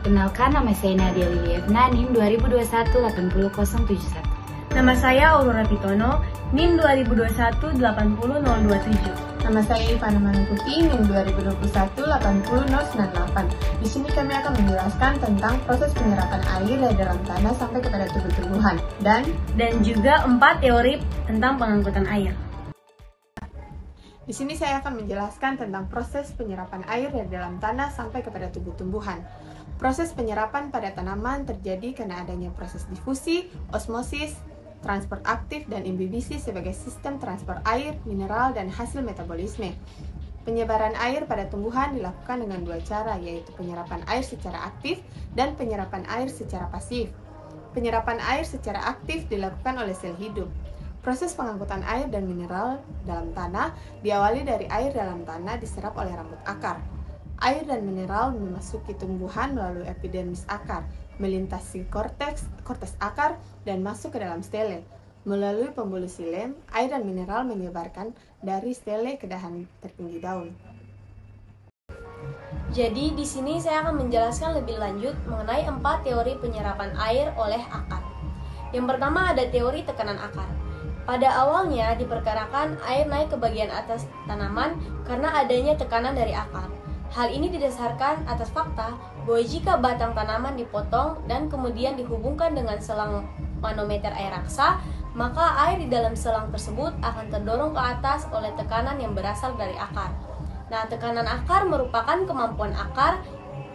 Perkenalkan, nama saya Nadia Liliana, NIM 2021-80071. Nama saya Aurora Pitono, NIM 2021-80027. Nama saya Ivana Manuputi, NIM 2021-80098. Di sini kami akan menjelaskan tentang proses penyerapan air dari dalam tanah sampai kepada tumbuh-tumbuhan dan juga 4 teori tentang pengangkutan air. di sini saya akan menjelaskan tentang proses penyerapan air dari dalam tanah sampai kepada tumbuh-tumbuhan. Proses penyerapan pada tanaman terjadi karena adanya proses difusi, osmosis, transport aktif, dan imbibisi sebagai sistem transport air, mineral, dan hasil metabolisme. Penyebaran air pada tumbuhan dilakukan dengan dua cara, yaitu penyerapan air secara aktif dan penyerapan air secara pasif. Penyerapan air secara aktif dilakukan oleh sel hidup. Proses pengangkutan air dan mineral dalam tanah diawali dari air dalam tanah diserap oleh rambut akar. Air dan mineral memasuki tumbuhan melalui epidermis akar, melintasi korteks akar, dan masuk ke dalam stele. Melalui pembuluh xilem, air dan mineral menyebarkan dari stele ke dahan tertinggi daun. Jadi di sini saya akan menjelaskan lebih lanjut mengenai 4 teori penyerapan air oleh akar. Yang pertama ada teori tekanan akar. Pada awalnya diperkirakan air naik ke bagian atas tanaman karena adanya tekanan dari akar. Hal ini didasarkan atas fakta bahwa jika batang tanaman dipotong dan kemudian dihubungkan dengan selang manometer air raksa, maka air di dalam selang tersebut akan terdorong ke atas oleh tekanan yang berasal dari akar. Nah, tekanan akar merupakan kemampuan akar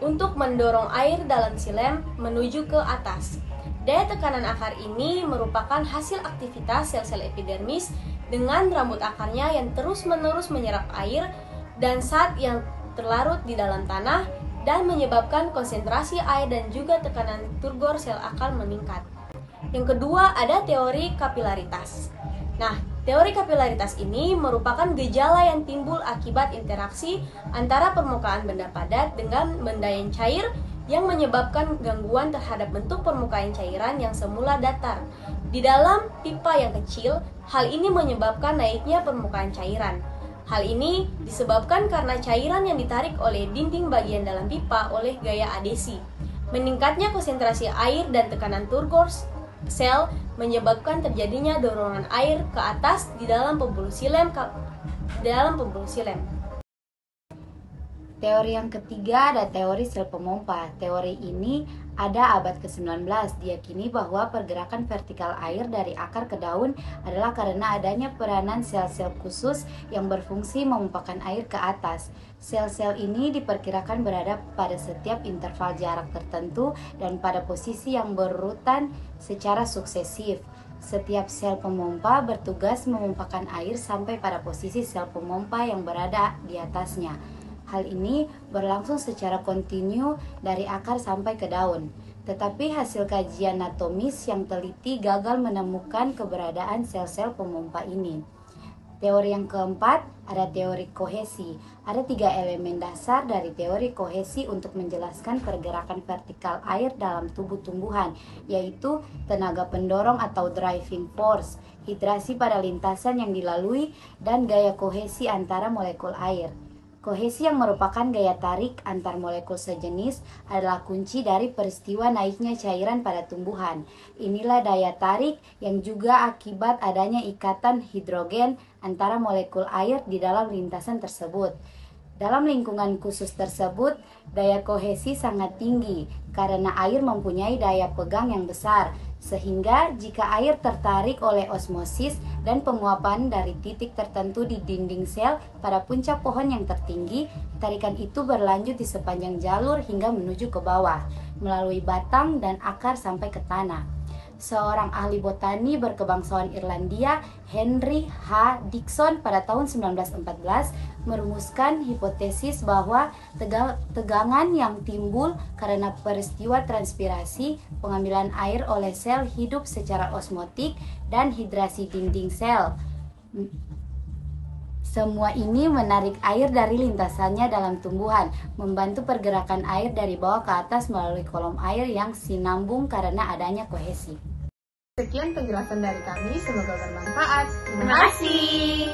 untuk mendorong air dalam xilem menuju ke atas. Daya tekanan akar ini merupakan hasil aktivitas sel-sel epidermis dengan rambut akarnya yang terus-menerus menyerap air dan zat yang terlarut di dalam tanah dan menyebabkan konsentrasi air dan juga tekanan turgor sel akar meningkat. Yang kedua ada teori kapilaritas. Nah, teori kapilaritas ini merupakan gejala yang timbul akibat interaksi antara permukaan benda padat dengan benda yang cair yang menyebabkan gangguan terhadap bentuk permukaan cairan yang semula datar. Di dalam pipa yang kecil, hal ini menyebabkan naiknya permukaan cairan. Hal ini disebabkan karena cairan yang ditarik oleh dinding bagian dalam pipa oleh gaya adesi. Meningkatnya konsentrasi air dan tekanan turgor sel menyebabkan terjadinya dorongan air ke atas di dalam pembuluh xilem. Teori yang ketiga ada teori sel pemompa. Teori ini ada abad ke-19. Diyakini bahwa pergerakan vertikal air dari akar ke daun adalah karena adanya peranan sel-sel khusus yang berfungsi memompakan air ke atas. Sel-sel ini diperkirakan berada pada setiap interval jarak tertentu dan pada posisi yang berurutan secara suksesif. Setiap sel pemompa bertugas memompakan air sampai pada posisi sel pemompa yang berada di atasnya. Hal ini berlangsung secara kontinu dari akar sampai ke daun. Tetapi hasil kajian anatomis yang teliti gagal menemukan keberadaan sel-sel pemompa ini. Teori yang keempat ada teori kohesi. Ada 3 elemen dasar dari teori kohesi untuk menjelaskan pergerakan vertikal air dalam tubuh tumbuhan, yaitu tenaga pendorong atau driving force, hidrasi pada lintasan yang dilalui, dan gaya kohesi antara molekul air. Kohesi yang merupakan gaya tarik antar molekul sejenis adalah kunci dari peristiwa naiknya cairan pada tumbuhan. Inilah daya tarik yang juga akibat adanya ikatan hidrogen antara molekul air di dalam lintasan tersebut. Dalam lingkungan khusus tersebut, daya kohesi sangat tinggi karena air mempunyai daya pegang yang besar, sehingga jika air tertarik oleh osmosis dan penguapan dari titik tertentu di dinding sel pada puncak pohon yang tertinggi, tarikan itu berlanjut di sepanjang jalur hingga menuju ke bawah, melalui batang dan akar sampai ke tanah. Seorang ahli botani berkebangsaan Irlandia, Henry H. Dixon, pada tahun 1914 merumuskan hipotesis bahwa tegangan yang timbul karena peristiwa transpirasi, pengambilan air oleh sel hidup secara osmotik, dan hidrasi dinding sel. Semua ini menarik air dari lintasannya dalam tumbuhan, membantu pergerakan air dari bawah ke atas melalui kolom air yang sinambung karena adanya kohesi. Sekian penjelasan dari kami, semoga bermanfaat. Terima kasih.